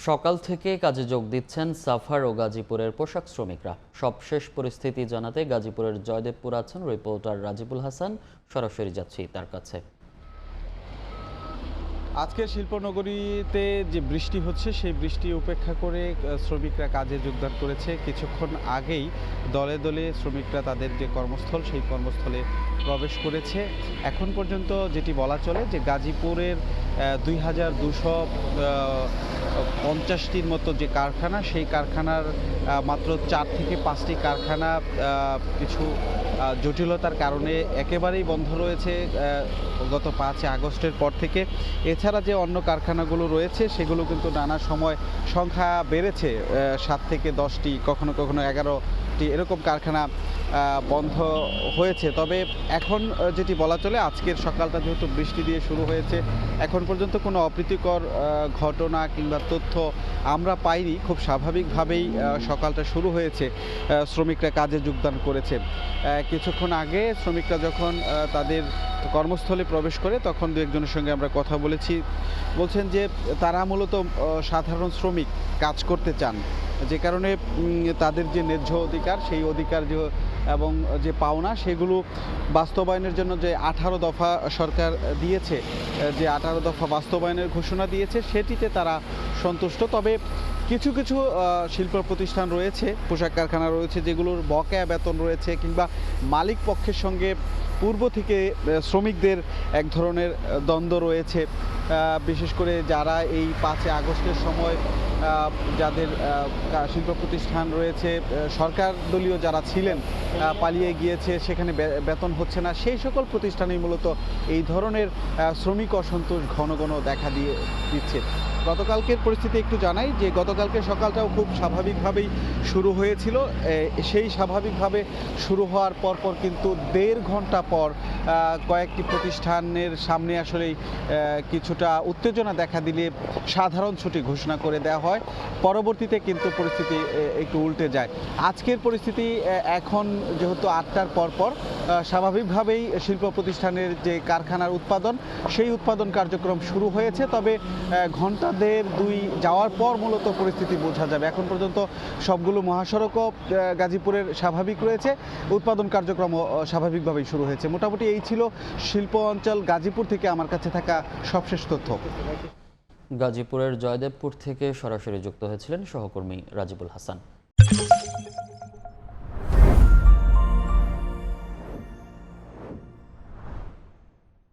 সকাল থেকে কাজে যোগ দিচ্ছেন সাভার ও গাজীপুরের পোশাক শ্রমিকরা। সবশেষ পরিস্থিতি জানাতে গাজীপুরের জয়দেবপুর আছেন রিপোর্টার রাজিবুল হাসান। সরাসরি যাচ্ছি তার কাছে। আজকে শিল্পনগরীতে যে বৃষ্টি হচ্ছে সেই বৃষ্টি উপেক্ষা করে শ্রমিকরা কাজে যোগদান করেছে। কিছুক্ষণ আগেই দলে দলে শ্রমিকরা তাদের যে কর্মস্থল সেই কর্মস্থলে প্রবেশ করেছে। এখন পর্যন্ত যেটি বলা চলে যে গাজীপুরের 2250টির মতো যে কারখানা, সেই কারখানার মাত্র 4 থেকে 5টি কারখানা কিছু জটিলতার কারণে একেবারেই বন্ধ রয়েছে গত 5 আগস্টের পর থেকে। এছাড়া যে অন্য কারখানাগুলো রয়েছে সেগুলো কিন্তু নানা সময় সংখ্যা বেড়েছে, 7 থেকে 10টি, কখনো কখনো 11টি এরকম কারখানা বন্ধ হয়েছে। তবে এখন যেটি বলা চলে, আজকের সকালটা যেহেতু বৃষ্টি দিয়ে শুরু হয়েছে, এখন পর্যন্ত কোনো অপ্রীতিকর ঘটনা কিংবা তথ্য আমরা পাইনি। খুব স্বাভাবিকভাবেই সকালটা শুরু হয়েছে, শ্রমিকরা কাজে যোগদান করেছে। কিছুক্ষণ আগে শ্রমিকরা যখন তাদের কর্মস্থলে প্রবেশ করে তখন দু একজনের সঙ্গে আমরা কথা বলছেন যে তারা মূলত সাধারণ শ্রমিক, কাজ করতে চান, যে কারণে তাদের যে ন্যায্য অধিকার, সেই অধিকার এবং যে পাওনা সেগুলো বাস্তবায়নের জন্য যে 18 দফা সরকার দিয়েছে, যে 18 দফা বাস্তবায়নের ঘোষণা দিয়েছে, সেটিতে তারা সন্তুষ্ট। তবে কিছু কিছু শিল্প প্রতিষ্ঠান রয়েছে, পোশাক কারখানা রয়েছে, যেগুলোর বকেয়া বেতন রয়েছে কিংবা মালিক পক্ষের সঙ্গে পূর্ব থেকে শ্রমিকদের এক ধরনের দ্বন্দ্ব রয়েছে। বিশেষ করে যারা এই 5 আগস্টের সময় যাদের শিল্প প্রতিষ্ঠান রয়েছে, সরকার দলীয় যারা ছিলেন পালিয়ে গিয়েছে, সেখানে বেতন হচ্ছে না, সেই সকল প্রতিষ্ঠানেই মূলত এই ধরনের শ্রমিক অসন্তোষ ঘন ঘন দেখা দিচ্ছে। গতকালকের পরিস্থিতি একটু জানাই যে গতকালকে সকালটাও খুব স্বাভাবিকভাবেই শুরু হয়েছিল। সেই স্বাভাবিকভাবে শুরু হওয়ার পরপর কিন্তু 1.5 ঘন্টা পর কয়েকটি প্রতিষ্ঠানের সামনে আসলেই কিছুটা উত্তেজনা দেখা দিলে সাধারণ ছুটি ঘোষণা করে দেওয়া হয়। পরবর্তীতে কিন্তু পরিস্থিতি একটু উল্টে যায়। আজকের পরিস্থিতি এখন যেহেতু 8টার পরপর স্বাভাবিকভাবেই শিল্প প্রতিষ্ঠানের যে কারখানার উৎপাদন, সেই উৎপাদন কার্যক্রম শুরু হয়েছে। তবে ঘন্টা 1.5-2 যাওয়ার পর মূলত পরিস্থিতি বোঝা যাবে। এখন পর্যন্ত সবগুলো মহাসড়কও গাজীপুরের স্বাভাবিক রয়েছে, উৎপাদন কার্যক্রমও স্বাভাবিকভাবেই শুরু হয়েছে। মোটামুটি এই ছিল শিল্প অঞ্চল গাজীপুর থেকে আমার কাছে থাকা সবশেষ তথ্য। গাজীপুরের জয়দেবপুর থেকে সরাসরি যুক্ত হয়েছিলেন সহকর্মী রাজিবুল হাসান।